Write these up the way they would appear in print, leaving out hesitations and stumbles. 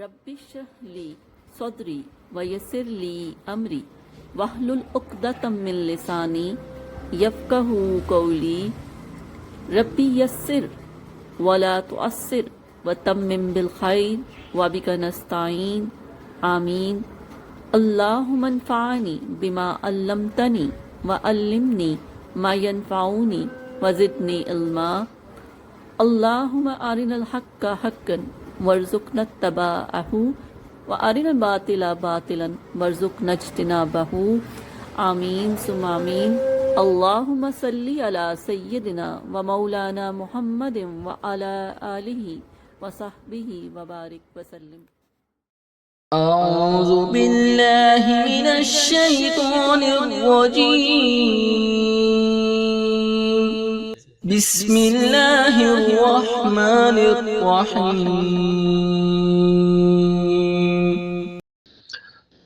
رب اشرح لی صدری ویسر لی امری واحلل عقدۃ من لسانی یفقہوا قولی ربی یسر ولا تعسر وتمم بالخیر وبک نستعین آمین اللہم انفعنی بما علمتنی وعلمنی ما ینفعنی وزدنی علما اللہم ارنا الحق حقا وارزقنا اتباعہ وارنا الباطل باطلا وارزقنا اجتنابہ آمین ثم آمین اللہم صلی علی سیدنا و مولانا محمد وعلی آلہ وصحبہ وبارک وسلم۔ أعوذ بالله من الشيطان الرجيم بسم الله الرحمن الرحيم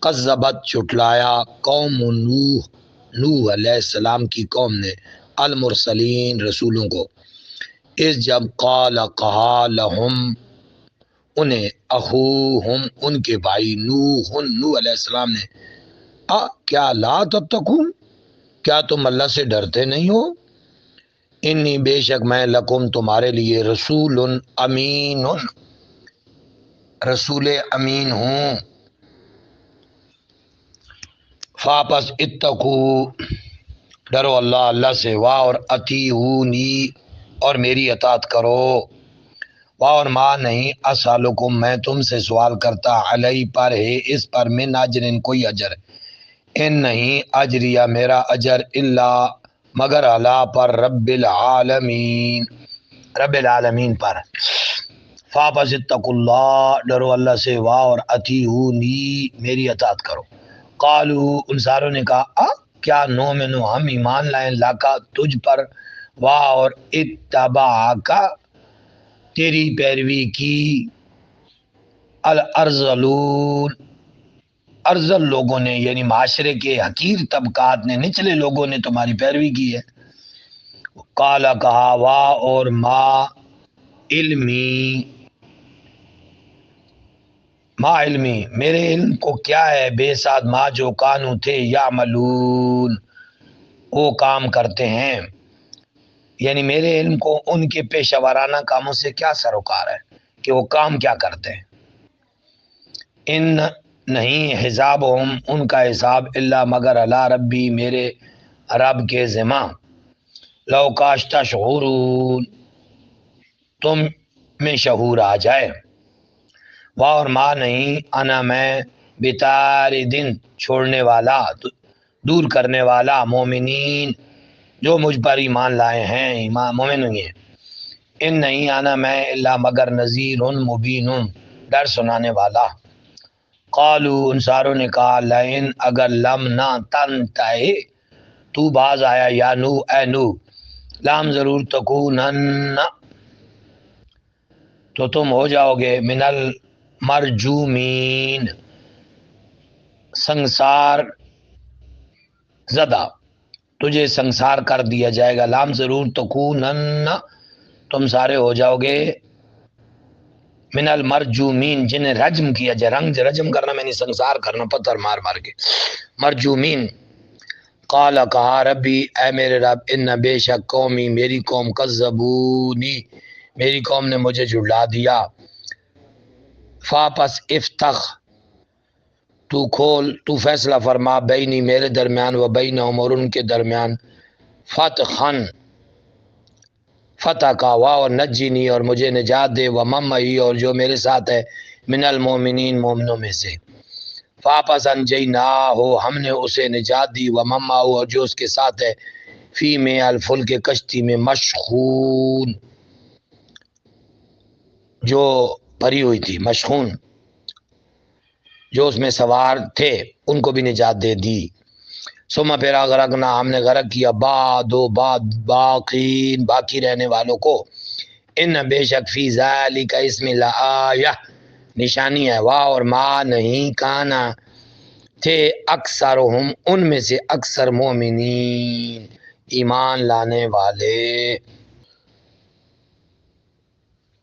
قذبت جھٹلایا قوم نوح علیہ السلام کی قوم نے المرسلین رسولوں کو، اس جب قال کہا لہم انہیں اخوہم ان کے بھائی نوح علیہ السلام نے کیا لا تتقون کیا تم اللہ سے ڈرتے نہیں ہو، انی بے شک میں لکم تمہارے لیے رسول امین رسول امین ہوں، فاپس اتقو ڈرو اللہ سے، واہ اور اطیعونی اور میری اطاعت کرو، واہ اور ما نہیں اسالکم میں تم سے سوال کرتا علیہ پر ہے اس پر من اجر کوئی اجر، ان نہیں اجریہ میرا اجر الا مگر اللہ پر رب العالمین پر، فاپس اتقوا اللہ ڈرو اللہ سے، واہ اور اطیعونی میری اطاعت کرو، قالو ان ساروں نے کہا کیا نؤمنو ہم ایمان لائیں لاکا تجھ پر، واہ اور اتبعکا تیری پیروی کی، الارذلون ارذل لوگوں نے یعنی معاشرے کے حقیر طبقات نے، نچلے لوگوں نے تمہاری پیروی کی ہے، قالا کہا واہ اور ما علمی میرے علم کو کیا ہے، بے ساتھ ما جو کانو تھے یعملون وہ کام کرتے ہیں، یعنی میرے علم کو ان کے پیشہ ورانہ کاموں سے کیا سروکار ہے کہ وہ کام کیا کرتے ہیں، ان نہیں حسابہم ان کا حساب الا مگر اللہ ربی میرے رب کے ذمہ، لو کاش تشعرون تم میں شعور آ جائے، واہ اور ماں نہیں انا میں بطاردن چھوڑنے والا دور کرنے والا مومنین جو مجھ پر ایمان لائے ہیں مومن ہوئی ہیں، ان نہیں آنا میں الا مگر نذیر مبین ڈر سنانے والا، قالو ان ساروں نے کہا لئن اگر لم نہ تنتہی تو باز آیا یا نو اے نو لام ضرور تکونن تو تم ہو جاؤ گے من المرجومین سنسار زدہ، تجھے سنسار کر دیا جائے گا، لام ضرور تکونن تم سارے ہو جاؤ گے من المرجومین جنہیں رجم کیا جائے، رجم کرنا میں نے سنسار کرنا پتھر مار مار کے، مرجومین، قال کہا ربی اے میرے رب ان بے شک قومی میری قوم کذبونی میری قوم نے مجھے جھٹلا دیا، فاپس افتخ تو کھول تو فیصلہ فرما بینی میرے درمیان و بینہم اور ان کے درمیان، فتحن فتح کا، واہ اور نجینی اور مجھے نجات دے، و ممئی اور جو میرے ساتھ ہے، من المومنین مومنوں میں سے، فاپس انجینا ہو ہم نے اسے نجات دی، و مما ہو اور جو اس کے ساتھ ہے، فی میں الفل کے کشتی میں، مشخون جو بھری ہوئی تھی، مشخون جو اس میں سوار تھے ان کو بھی نجات دے دی، ثم پھر غرقنا ہم نے غرق کیا بعد باقین باقی رہنے والوں کو، ان بے شک فی ذالک اسم لآیہ نشانی ہے، واہ اور ما نہیں کانا تھے اکثرہم ان میں سے اکثر مومنین ایمان لانے والے،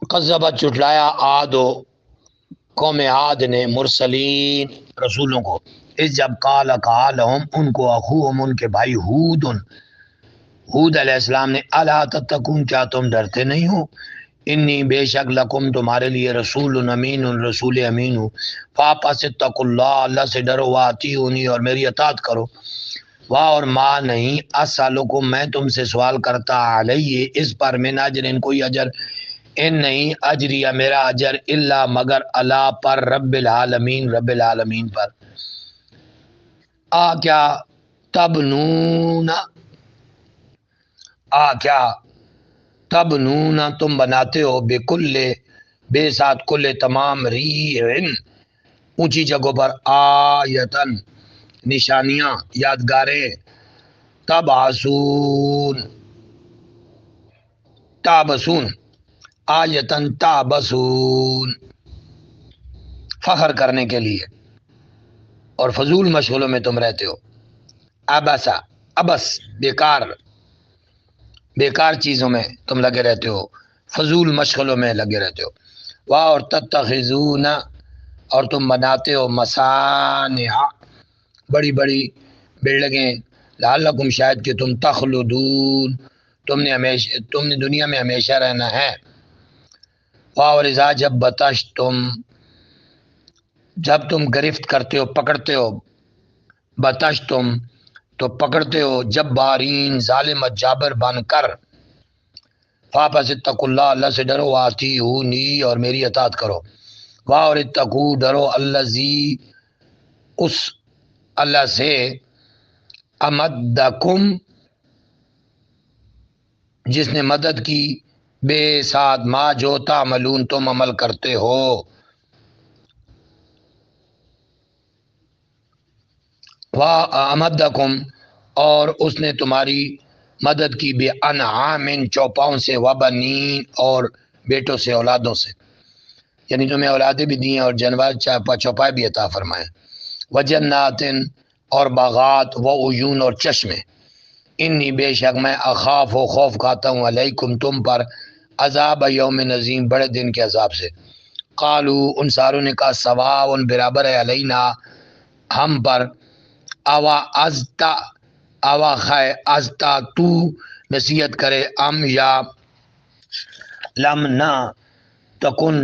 قذبت جھٹلایا عادو قوم عاد نے مرسلین رسولوں کو، اس جب قال کہا لہم ان کو اخوہم ان کے بھائی ہود علیہ السلام نے الا تتقون کیا تم ڈرتے نہیں ہو، انی بے شک لکم تمہارے لیے رسول امین رسول امین ہوں، فاپس اتقوا اللہ اللہ سے ڈرو واطیعونی اور میری اطاعت کرو، واہ اور ماں نہیں اسالکم میں تم سے سوال کرتا علیہ اس پر من اجر کوئی اجر، ان نہیں اجریہ میرا اجر الا مگر اللہ پر رب العالمین پر، کیا تبنون کیا تبنون تم بناتے ہو بے ساتھ کل تمام ریحن اونچی جگہوں پر آیتن نشانیاں یادگاریں، تابسون آیتن تابسون فخر کرنے کے لیے اور فضول مشغلوں میں تم رہتے ہو، ابس بیکار چیزوں میں تم لگے رہتے ہو، فضول مشغلوں میں لگے رہتے ہو، واہ اور تتخذون اور تم بناتے ہو مصانع بڑی بڑی بلڈنگیں، لعلکم شاید کہ تم تخلدون تم نے دنیا میں ہمیشہ رہنا ہے، واہ اور اذا جب تم گرفت کرتے ہو پکڑتے ہو، بتشتم تو پکڑتے ہو جبارین ظالم جابر بن کر، فاپس اتقوا اللہ اللہ سے ڈرو واطیعونی اور میری اطاعت کرو، واہ اور اتقوا ڈرو الذی اس اللہ سے امدکم جس نے مدد کی بے ساتھ ما جو تعملون تم عمل کرتے ہو، امدکم اور اس نے تمہاری مدد کی بے انعام چوپاؤں سے وبنین اور بیٹوں سے اولادوں سے، یعنی تمہیں اولادیں بھی دی ہیں اور جانور چوپائے بھی عطا فرمائے، وجنات اور باغات وعیون اور چشمے، انی بے شک میں اخاف و خوف کھاتا ہوں علیکم تم پر عذاب یوم عظیم بڑے دن کے عذاب سے، قالو ان ساروں نے کہا سواء برابر ہے علینا ہم پر، اوا خائے ازتا تو نصیحت کرے ام یا لم نہ تکن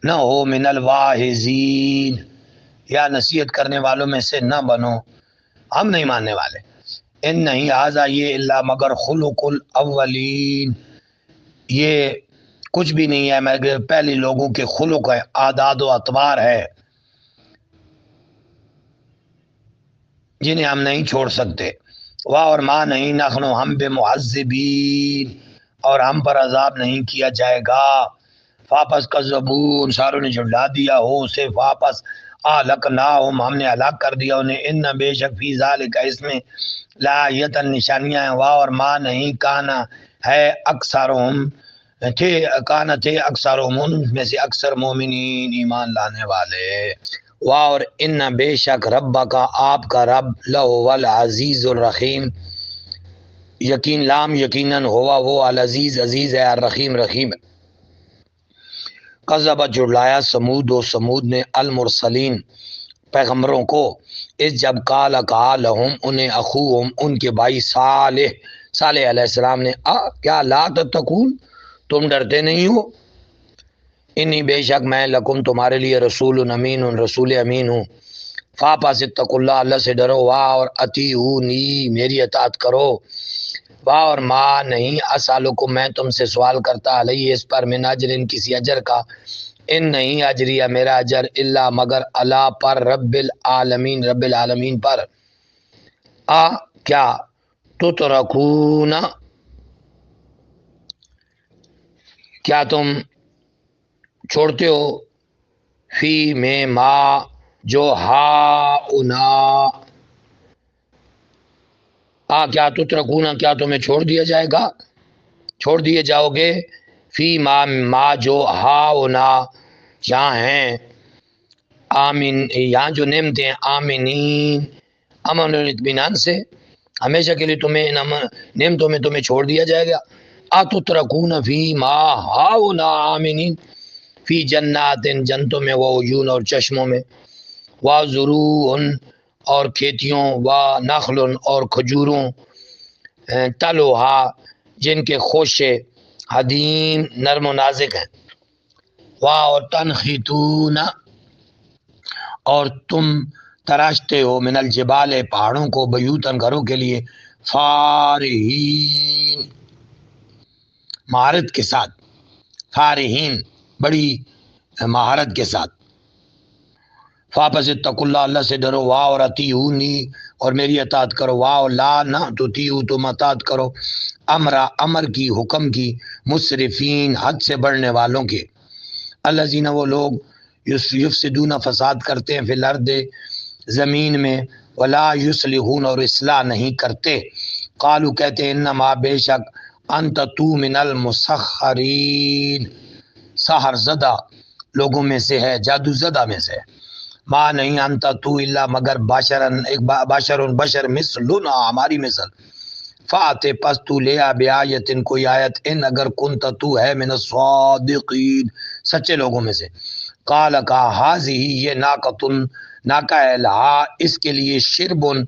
نہ ہو من الواعظین یا نصیحت کرنے والوں میں سے نہ بنو، ہم نہیں ماننے والے، ان نہیں آزا یہ اللہ مگر خلق الاولین یہ کچھ بھی نہیں ہے مگر پہلے لوگوں کے خلق ہے، عادات و اطوار ہے جنہیں ہم نہیں چھوڑ سکتے، واہ اور ماں نہیں نخنو ہم بے معذبین اور ہم پر عذاب نہیں کیا جائے گا، واپس کذبون ساروں نے جھٹلا دیا ہو اسے، واپس اہلکناہم ہم نے ہلاک کر دیا انہیں، ان بے شک فی ذالک اس میں لآیۃ نشانیاں ہیں، واہ اور ماں نہیں کانا ہے اکثرہم تھے اکثرہم ان میں سے اکثر مومنین ایمان لانے والے، واہ اور ان بے شک رب کا آپ کا رب لہو العزیز الرحیم یقین لام یقیناً ہوا وہ العزیز عزیز ہے الرحیم رحیم ہے، قذب جھٹلایا سمود نے المرسلین پیغمبروں کو، اس جب قال کہا لہم انہیں اخوہم ان کے بھائی صالح علیہ السلام نے کیا لا تتقون تم ڈرتے نہیں ہو، انی بے شک میں لکم تمہارے لیے رسول امین رسول امین ہوں، فاپس اتقوا اللہ اللہ سے ڈرو، واہ اور اطیعونی میری اطاعت کرو، واہ اور ما نہیں اسالکم میں تم سے سوال کرتا علیہ اس پر من اجر کسی اجر کا، ان نہیں اجریہ میرا اجر الا مگر اللہ پر رب العالمین پر، کیا تترکون کیا تم چھوڑتے ہو فی میں ما جو کیا تترکون کیا تمہیں چھوڑ دیا جائے گا چھوڑ دیے جاؤ گے فی ما جو جہاں ہیں آمین یہاں جو نعمتیں ہیں آمینین امن و اطمینان سے ہمیشہ کے لیے تمہیں نعمتوں میں تمہیں چھوڑ دیا جائے گا، اتترکون فی ما آمینین فی جنات جنتوں میں، و عیون اور چشموں میں، و زروع اور کھیتیوں، و نخل اور کھجوروں، تلوہا جن کے خوشے حدیم نرم و نازک ہیں، اور تنحتون اور تم تراشتے ہو من الجبال پہاڑوں کو، بیوتن گھروں کے لیے، فارہین مہارت کے ساتھ، فارہین بڑی مہارت کے ساتھ، فاپس اتقوا اللہ اللہ سے ڈرو، واہ اور اطیعونی اور میری اطاعت کرو، واہ اور لا نہ تطیعوا تم اطاعت کرو، امر کی حکم کی، مسرفین حد سے بڑھنے والوں کے، الذین وہ لوگ یفسدون فساد کرتے ہیں، فی الارض زمین میں، ولا یصلحون اور اصلاح نہیں کرتے، قالو کہتے ہیں انما بے شک انت تو من المسخرین سحر زدہ لوگوں میں سے ہے، جادو زدہ میں سے ہے، ما نہیں انت تو الا مگر باشرن ایک بشر مثلنا ہماری مثل، فاتے پس تو لے آ بیایتن کوئی آیت، ان اگر کنت تو ہے من الصادقین سچے لوگوں میں سے، قال کا حاضی یہ ناقتن ناکا ہے، لہا اس کے لیے شربن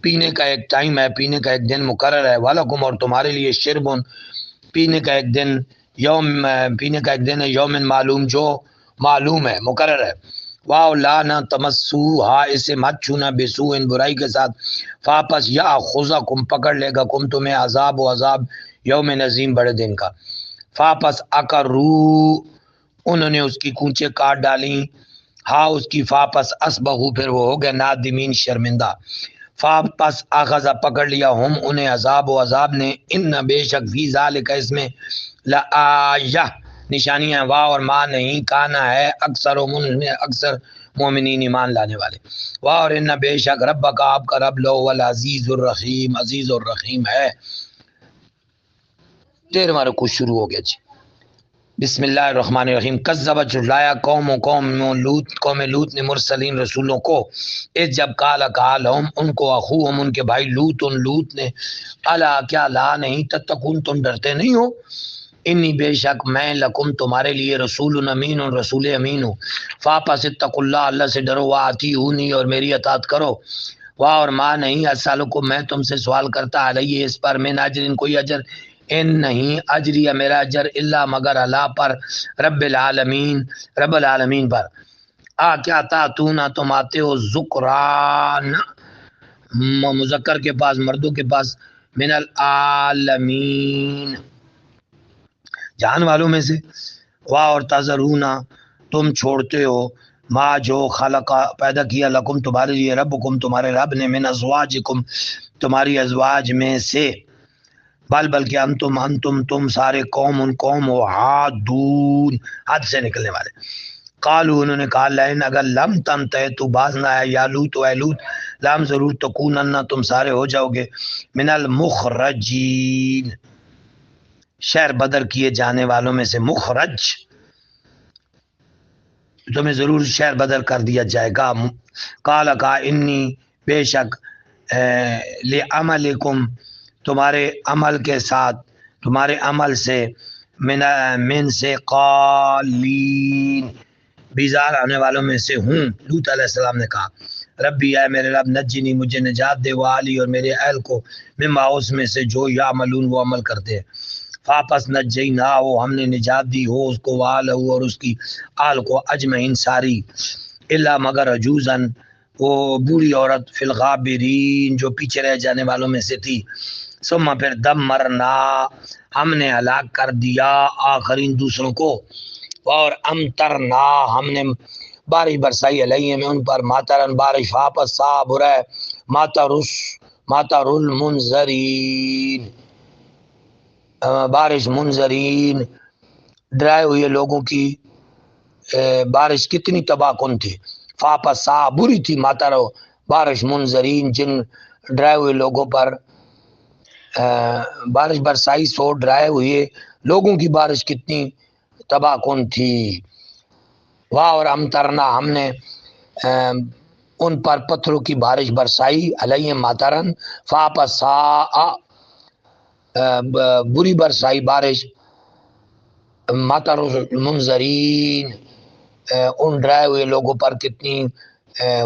پینے کا ایک ٹائم ہے، پینے کا ایک دن مقرر ہے، ولکم اور تمہارے لیے شربن پینے کا ایک دن، یوم پینے کا ایک دن ہے، یومن معلوم جو معلوم ہے مقرر ہے، واو لا نہ تمسو ہا اسے مت چھونا بسو ان برائی کے ساتھ، فاپس یا خزا کم پکڑ لے گا کم تمہیں عذاب و عذاب یوم نظیم بڑے دن کا، فاپس اکرو انہوں نے اس کی کونچے کاٹ ڈالیں، ہاں اس کی فاپس اسبہو پھر وہ ہو گئے نادمین شرمندہ، فاپس آخذا پکڑ لیا ہم انہیں عذاب و عذاب نے، ان بے شک فی ذالک اس میں لآیہ نشانیاں، واہ اور ماں نہیں کانا ہے اکثر مومنین ایمان لانے والے، واہ اور ان بے شک رب کا آپ کا رب لو العزیز الرحیم عزیز الرحیم ہے۔ 13واں رکوع شروع ہو گیا جی، بسم اللہ الرحمن الرحیم، کذبت جھٹلایا قوم لوط نے مرسلین رسولوں کو، اس جب کالا ہم ان کو، اخوہم ان کے بھائی لوط نے، الا کیا لا نہیں تتقون تم ڈرتے نہیں ہو، انی بے شک میں لکم تمہارے لیے رسول امین رسول امین ہوں، فاپس اتقوا اللہ اللہ سے ڈرو، واطیعونی اور میری اطاعت کرو، واہ اور ماں نہیں اسالکم میں تم سے سوال کرتا علیہ اس پر من اجر کوئی اجر، ان نہیں اجریہ میرا اجر الا مگر اللہ پر، رب العالمین پر، کیا تاتون تم آتے ہو ذکران مذکر کے پاس مردوں کے پاس، من العالمین جان والوں میں سے، واہ اور تذرونا تم چھوڑتے ہو، ما جو خلق پیدا کیا لکم تمہارے لیے، ربکم تمہارے رب نے، من ازواجکم تمہاری ازواج میں سے، بلکہ انتم تم سارے قوم ہو، حادون حد سے نکلنے والے، قالو انہوں نے کہا لئن اگر لم تنتہی تو باز نہ آیا یا لوط و اے لوط، لام ضرور تکونن تم سارے ہو جاؤ گے، من المخرجین شہر بدر کیے جانے والوں میں سے، مخرج تمہیں ضرور شہر بدر کر دیا جائے گا، قال کا انی بے شک لعملکم تمہارے عمل کے ساتھ، تمہارے عمل سے، من سے قالین بیزار آنے والوں میں سے ہوں، لوط علیہ السلام نے کہا ربی اے میرے رب نجنی مجھے نجات دے، والی اور میرے اہل کو، مما اس میں سے جو یعملون وہ عمل کرتے ہیں، فاپس نجینا وہ ہم نے نجات دی ہو اس کو، والہ اور اس کی آل کو، اجمعین ساری، الا مگر عجوزن وہ بوڑھی عورت، فی الغابرین جو پیچھے رہ جانے والوں میں سے تھی، ثم پھر دمرنا ہم نے ہلاک کر دیا آخرین دوسروں کو، اور امطرنا ہم نے بارش برسائی علیہ میں ان پر، ماترن بارش، واپس صاحب ہے ماتر المنذرین بارش، منذرین ڈرائے ہوئے لوگوں کی بارش کتنی تباہ کن تھی، فاپس سا بری تھی ماتر بارش، منذرین جن ڈرائے ہوئے لوگوں پر بارش برسائی، سو ڈرائے ہوئے لوگوں کی بارش کتنی تباہ کن تھی، واہ اور امطرنا ہم نے ان پر پتھروں کی بارش برسائی، علیہ ماترن فاپس سا بری برسائی بارش، مطر المنذرین، ان ڈرائے ہوئے لوگوں پر کتنی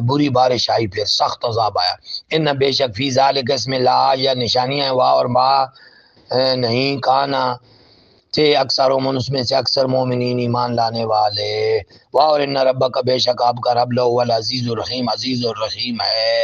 بری بارش آئی، پھر سخت عذاب آیا۔ ان بے شک فی ذالک اس میں لا یا نشانیاں ہیں، واہ اور ما نہیں، کانا تھے اکثر اس میں سے اکثر مومنین ایمان لانے والے، واہ اور ان ربک بے شک آپ کا رب لو العزیز الرحیم، عزیز الرحیم ہے۔